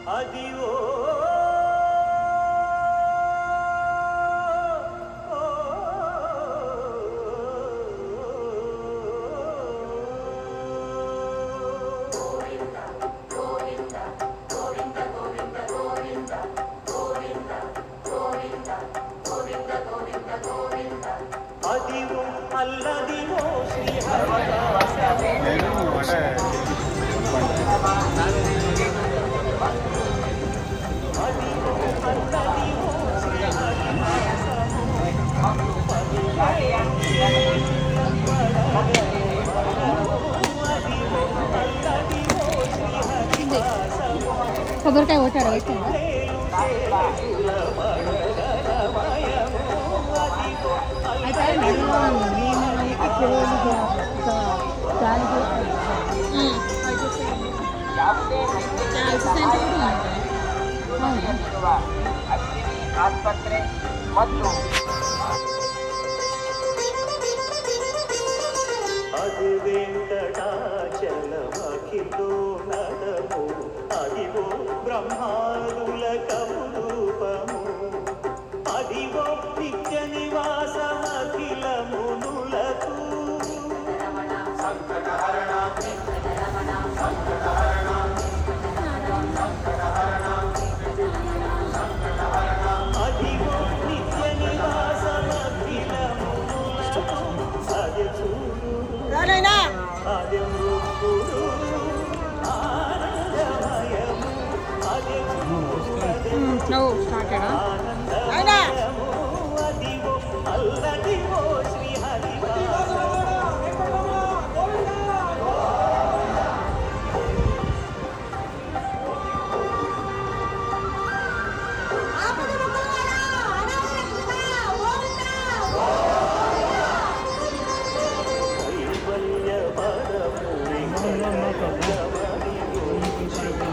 అదివో అదివో అల్లదివో శ్రీహరివాసము అదివో అల్లదివో కొబ్బరికాయ కొట్టాడు వేసిందా అయితే నడులో ಆಸ್ಪತ್ರೆ ಮತ್ತು అది వెంకటాచలమఖిలో నడము అదివో బ్రహ్మాదుల కమురూపము అదివో నిత్య నివాసమఖిల మునులకు అదివో నిత్య నివాసమఖిల మునులకు అది చూడు అది మృత్యుడు ఆనందమయము అది ఆనందమయము అదివో అల్లదివో శ్రీహరివాసము కైవల్యపరము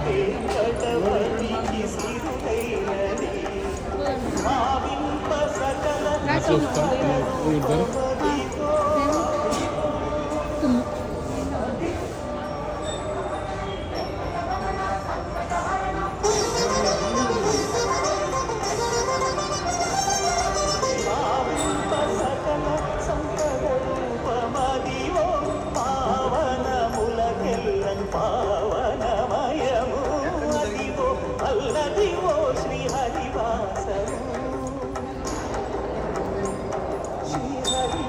వెంకటపతికి సిరులైనది భావింప సకల భావింప సకల సంపదరూపమదివో పావనములకెల్లన్ పావనమయము అదివో అల్లదివో శ్రీహరివాసము శ్రీహరి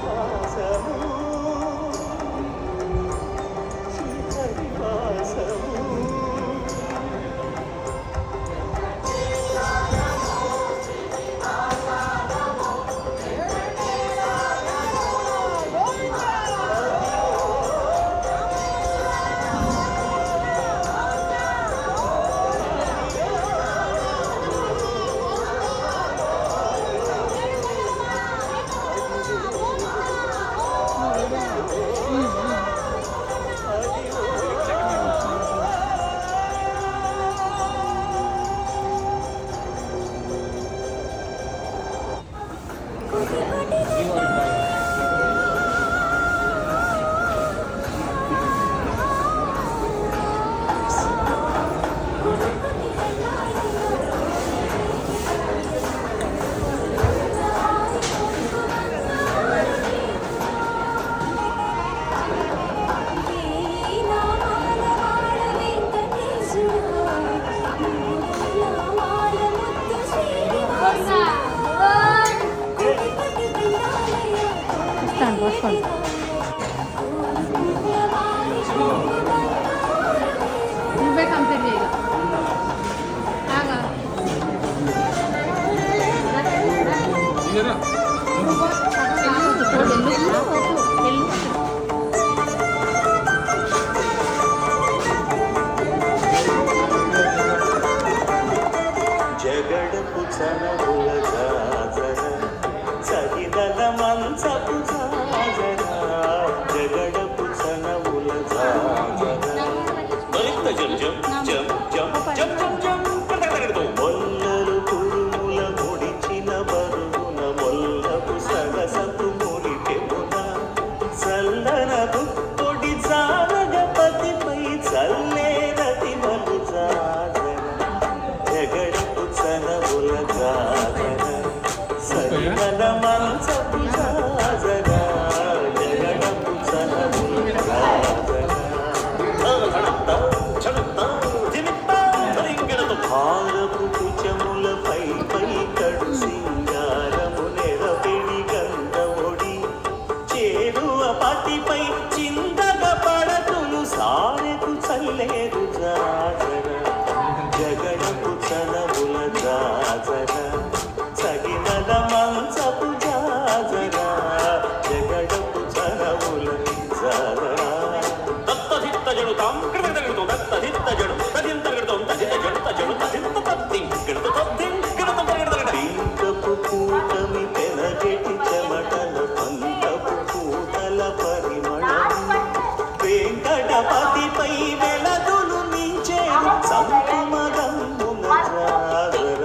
గణపతిపై వెలదులు మించేను సంకుమగమ్మున జాగర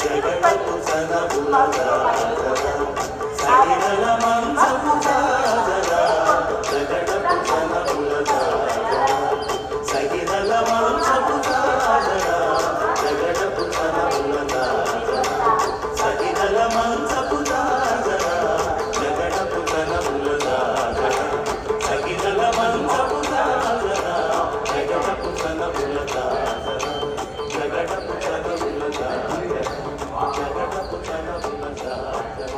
జగడపు సనబుల జాగర సరిగల మంచపు జాగర జగడపు సనబుల జాగర సరిగల మంచపు జాగర జగడపు సనబుల జాగర సరిగల మంచపు జాగర జగడపు సనబుల జాగర సరిగల మంచపు జాగర జగడపు సనబుల జాగర జగడపు సనబుల జాగర జగడపు సనబుల జాగర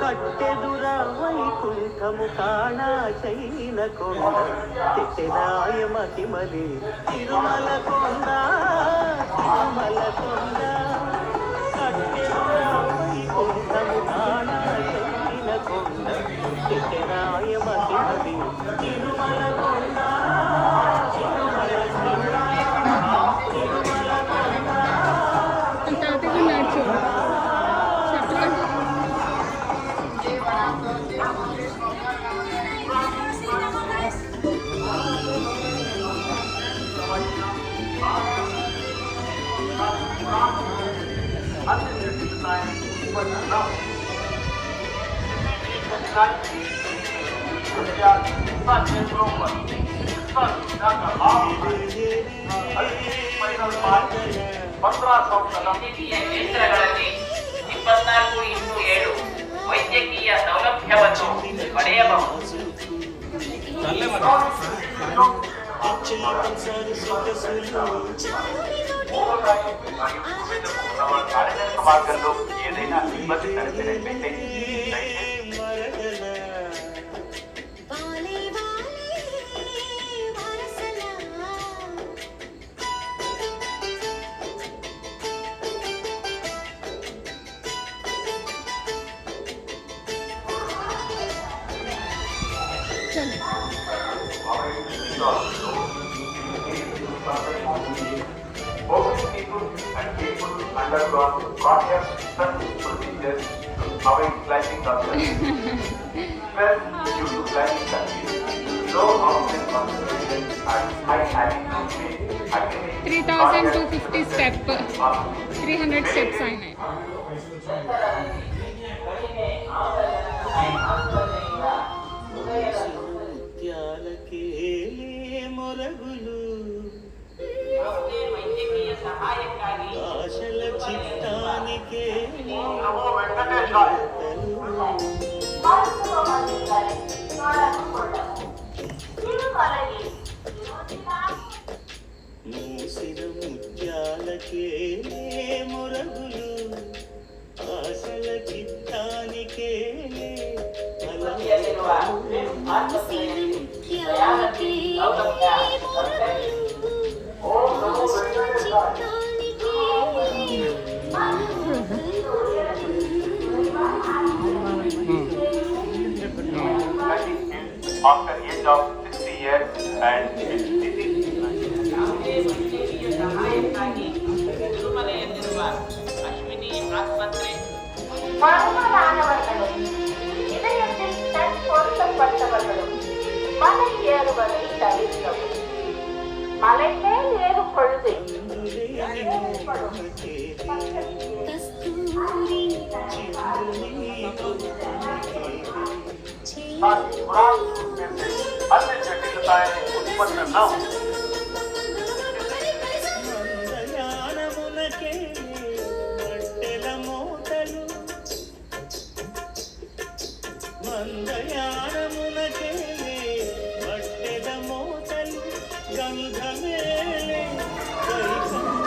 కట్టెదుర వైకుంఠము కాణా చైన కొండ తిట్టెదాయ మహిమలి తిరుమల కొండ తిరుమల కొండ కట్టెదుర వైకుంఠము కాణా చైన కొండ తిట్టెదాయ మహిమలి తిరుమల కొండ తిరుమల కొండ తిరుమల కొండ తాతగా నడుచు చెప్పండి. ಕ್ಷೇತ್ರಗಳಲ್ಲಿ 24x7 ವೈದ್ಯಕೀಯ ಸೌಲಭ್ಯವನ್ನು ಪಡೆಯಬಹುದು. సార్వజనిక మార్గంలో ఏదైనా ఇబ్బంది కలిగినట్లయితే Most people and people undergone cardiac procedures to avoid climbing the stress due to climbing the low oxygen concentration and high altitude 3250 step 300 steps అయినాయి. ముత్యాలకే మొరగులు ఆశల చిత్తానికే మూసిన ముత్యాలకే మొరగులు ఆశల చిత్తానికే after age of 60 years and is மாணவர்களும் இதயத்தில் தன் பொருத்தப்பட்டவர்களும் மலை ஏறுவதை தவிர்க்கவும். மலை மேல் ஏறும் பொழுது अन्य जटिलताएं उत्पन्न न हो. మందయానమునకే మట్టెల మోతలు మందయానమునకే మట్టెల మోతలు గంధమేలే కైకాని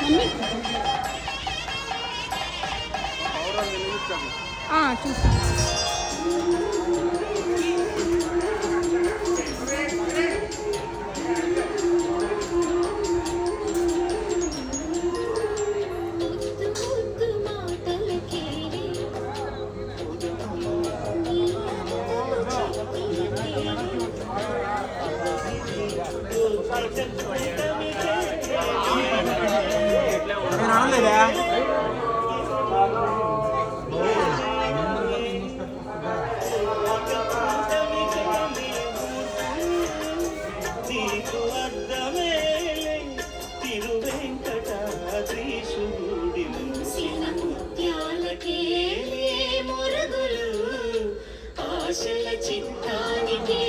మమ్మీ చూస్తాను. నీకు అర్థమేలే తిరువెంకటాద్రీశుడి ముత్యాలకే మురుగులు ఆశల చిత్తానికే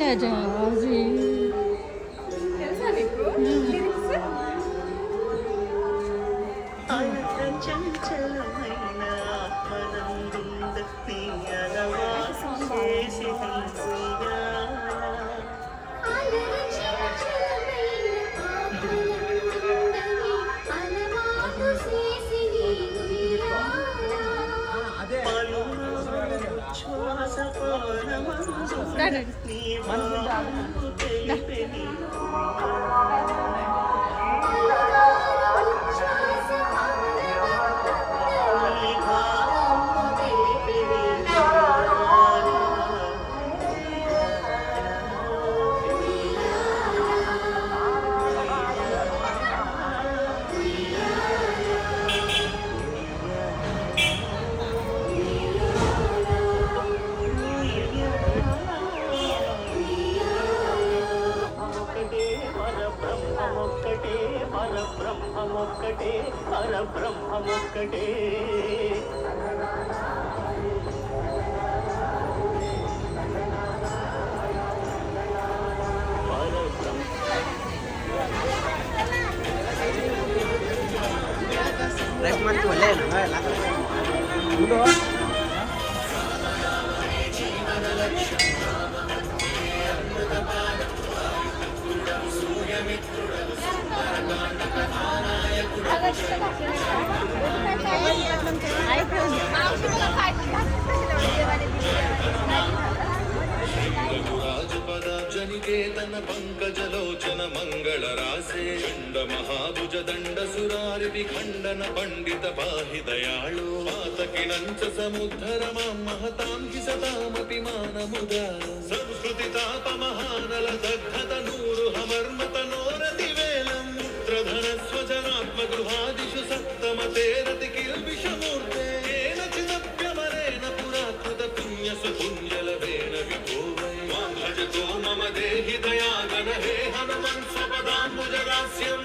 రాజాజీ చంచలమైన ఆత్మనందుంద నీ అలవాటు చేసి శ్వాస నీ మనసు తెలిపెని పరబ్రహ్మమొక్కటే పరబ్రహ్మమొక్కటే జనికేతన పంకజలోచన మంగళ రాసే దండ మహాభుజ దండ సురారి విఖండన పండిత పాహి దయాళో మాతకి నంచ సముద్ధర మాం మహతాం హి సతామపి మానముదా సంస్కృతి తాప మహానల దగ్ధత నూరు హమర్మత నోరతి వేలం ముత్రధన స్వజనాత్మ గృహాదిషు సప్తమ తేరతి కిల్బిషమూర్తే కేన చిదప్యమరేణ పురాకృత పుణ్య సుపుణ్యలవేన విభోవై మాం భజతో మమ దేహి దయాగణ హే హనుమన్ స్వపదాంబుజదాస్యం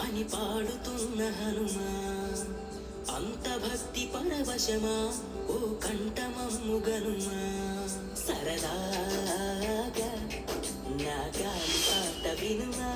అని పాడుతున్న హనుమా అంత భక్తి పరవశమా ఓ కంఠమమ్ము గనుమా సరదాగా నా గాలి పాట వినుమా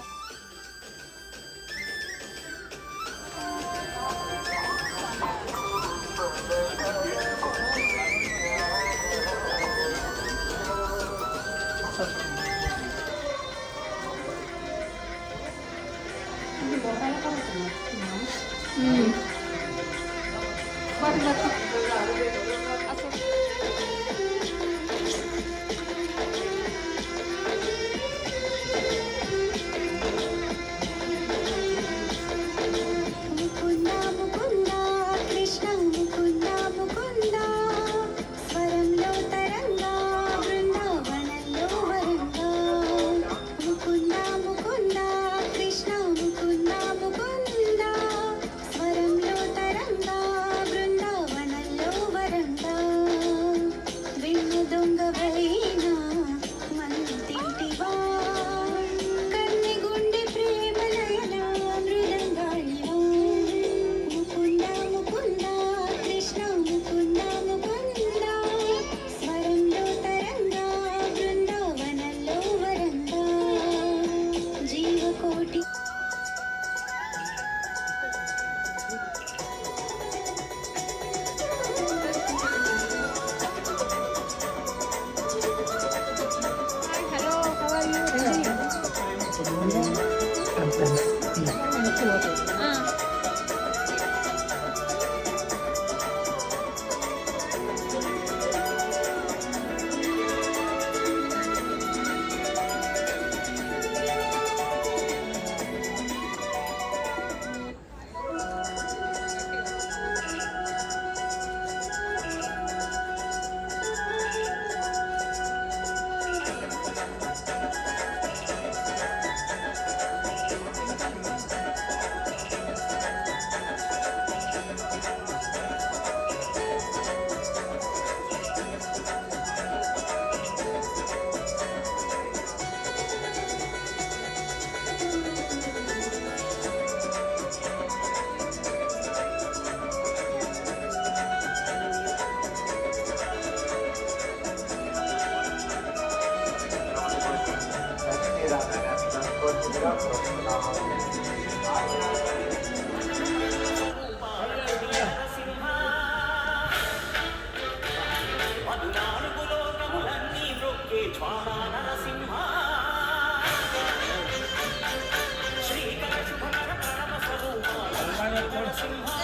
ముకుందా కోటి hello how are you ready పద్నాలుగులోకములన్నీ మ్రొక్కే జ్వాలా నరసింహ శ్రీకర శుభకర పరమ స్వరూప నరసింహ